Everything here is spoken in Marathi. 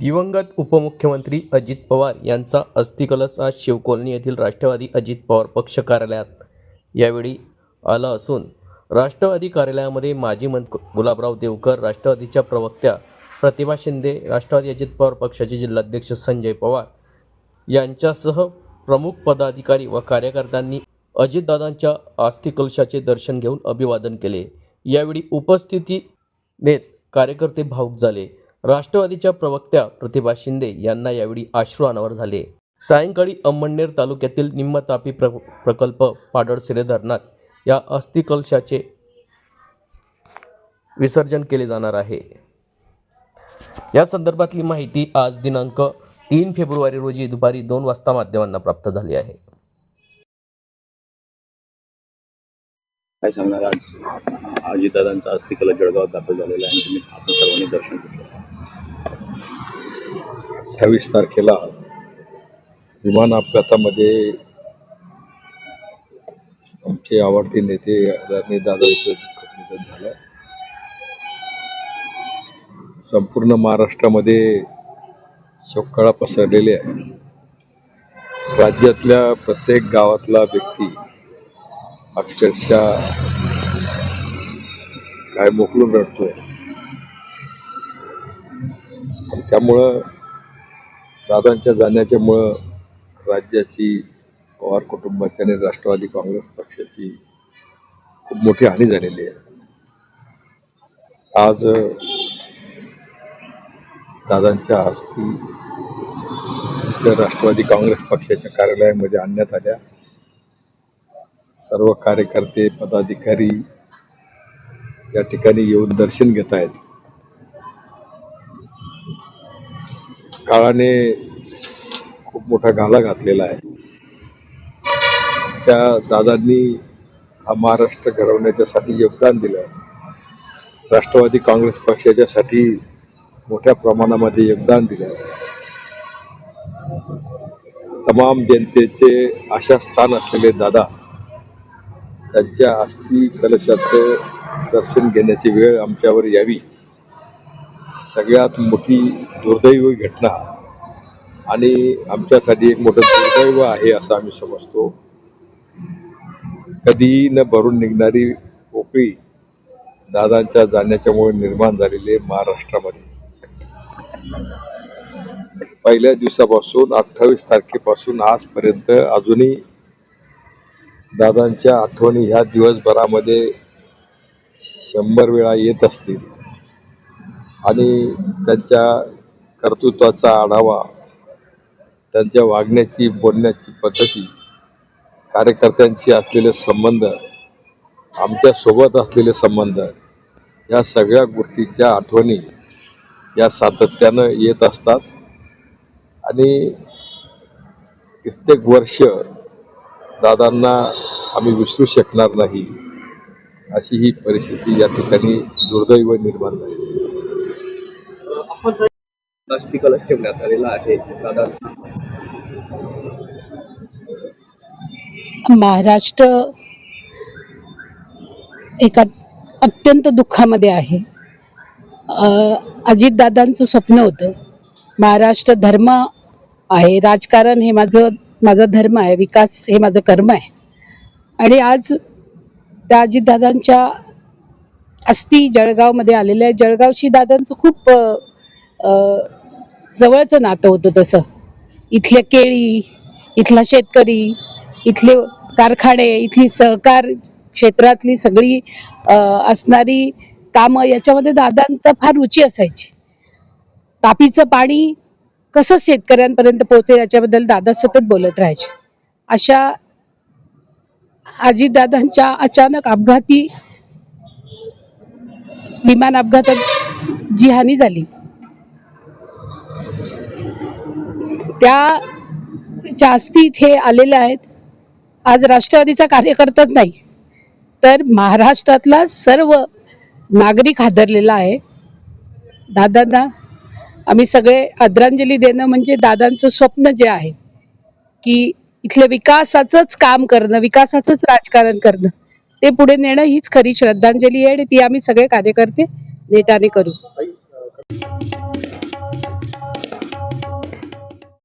दिवंगत उपमुख्यमंत्री अजित पवार यांचा अस्थिकलश आज शिवकॉलनी येथील राष्ट्रवादी अजित पवार पक्ष कार्यालयात यावेळी आला असून राष्ट्रवादी कार्यालयामध्ये माजी मंत्री गुलाबराव देवकर, राष्ट्रवादीच्या प्रवक्त्या प्रतिभा शिंदे, राष्ट्रवादी अजित पवार पक्षाचे जिल्हाध्यक्ष संजय पवार यांच्यासह प्रमुख पदाधिकारी व कार्यकर्त्यांनी अजितदादांच्या अस्थिकलशाचे दर्शन घेऊन अभिवादन केले। यावेळी उपस्थितीत कार्यकर्ते भावुक झाले। राष्ट्रवादीच्या प्रवक्त्या प्रतिभा शिंदे यांना यावेळी अश्रू अनावर झाले। सायंकाळी अंमळनेर तालुक्यातील निम्न तापी प्रकल्प पाडळसिरे धरणात या अस्थिकलशाचे विसर्जन केले जाणार आहे। या संदर्भातली माहिती आज दिनांक 3 फेब्रुवारी रोजी दुपारी 2 वाजता माध्यमांना प्राप्त झाली आहे। काय सांगणार आज अजितदादांचा अस्थिकलश जळगावात दाखल झालेला आहे आणि आपण सर्वांनी दर्शन घेतलं। 28 तारखेला विमान अपघातामध्ये आमचे आवडते नेते आदरणीय दादांचं निधन झालं। संपूर्ण महाराष्ट्रामध्ये शोककळा पसरलेली आहे। राज्यातल्या प्रत्येक गावातला व्यक्ती अक्षरशः काय मोकळून रडतोय। त्यामुळं दादांच्या जाण्याच्यामुळं राज्याची, पवार कुटुंबाची आणि राष्ट्रवादी काँग्रेस पक्षाची खूप मोठी हानी झालेली आहे। आज दादांच्या अस्थी राष्ट्रवादी काँग्रेस पक्षाच्या कार्यालयामध्ये आणण्यात आल्या। सर्व कार्यकर्ते, पदाधिकारी या ठिकाणी येऊन दर्शन घेत आहेत। काळाने खूप मोठा घाला घातलेला आहे। त्या दादांनी हा महाराष्ट्र घडवण्याच्यासाठी योगदान दिलं। राष्ट्रवादी काँग्रेस पक्षाच्यासाठी मोठ्या प्रमाणामध्ये योगदान दिलं। तमाम जनतेचे आशास्थान असलेले दादा त्यांच्या अस्थि कलशाचं दर्शन घेण्याची वेळ आमच्यावर यावी, सगळ्यात मोठी दुर्दैवी घटना आणि आमच्यासाठी एक मोठं दुर्दैव आहे असं आम्ही समजतो। कधीही न भरून निघणारी पोकळी दादांच्या जाण्याच्यामुळे निर्माण झालेली महाराष्ट्रामध्ये। पहिल्या दिवसापासून 28 तारखेपासून आजपर्यंत अजूनही दादांच्या आठवणी ह्या दिवसभरामध्ये 100 वेळा येत असतील आणि त्यांच्या कर्तृत्वाचा आढावा, त्यांच्या वागण्याची, बोलण्याची पद्धती, कार्यकर्त्यांशी असलेले संबंध, आमच्यासोबत असलेले संबंध, या सगळ्या गोष्टीच्या आठवणी या सातत्यानं येत असतात आणि कित्येक वर्ष दादांना आम्ही विसरू शकणार नाही अशी ही परिस्थिती या ठिकाणी दुर्दैव निर्माण झाली। अस्थिकलश ठेवण्यात आलेला आहे। महाराष्ट्र एका अत्यंत दुःखामध्ये आहे। अजितदादांचं स्वप्न होतं, महाराष्ट्र धर्म आहे, राजकारण हे माझा धर्म आहे, विकास हे माझं कर्म आहे। आणि आज त्या अजितदादांच्या अस्थी जळगावमध्ये आलेल्या आहे। जळगावशी दादांचं खूप जवळचं नातं होतं। तसं इथल्या केळी, इथला शेतकरी, इथले कारखाने, इथली सहकार क्षेत्रातली सगळी असणारी कामं, याच्यामध्ये दादांचा फार रुची असायची। तापीचं पाणी कसं शेतकऱ्यांपर्यंत पोहोचेल याच्याबद्दल दादा सतत बोलत राहायचे। अशा अजितदादांच्या अचानक अपघाती विमान अपघातात जी हानी झाली, त्या अस्थी इथे आलेल्या आहेत। आज राष्ट्रवादीचा कार्यकर्ताच नाही तर महाराष्ट्रातला सर्व नागरिक हादरलेला आहे। दादांना आम्ही सगळे आदरांजली देणं म्हणजे दादांचं स्वप्न जे आहे की इथल्या विकासाचंच काम करणं, विकासाचंच राजकारण करणं, ते पुढे नेणं हीच खरी श्रद्धांजली आहे आणि ती आम्ही सगळे कार्यकर्ते नेटाने करू।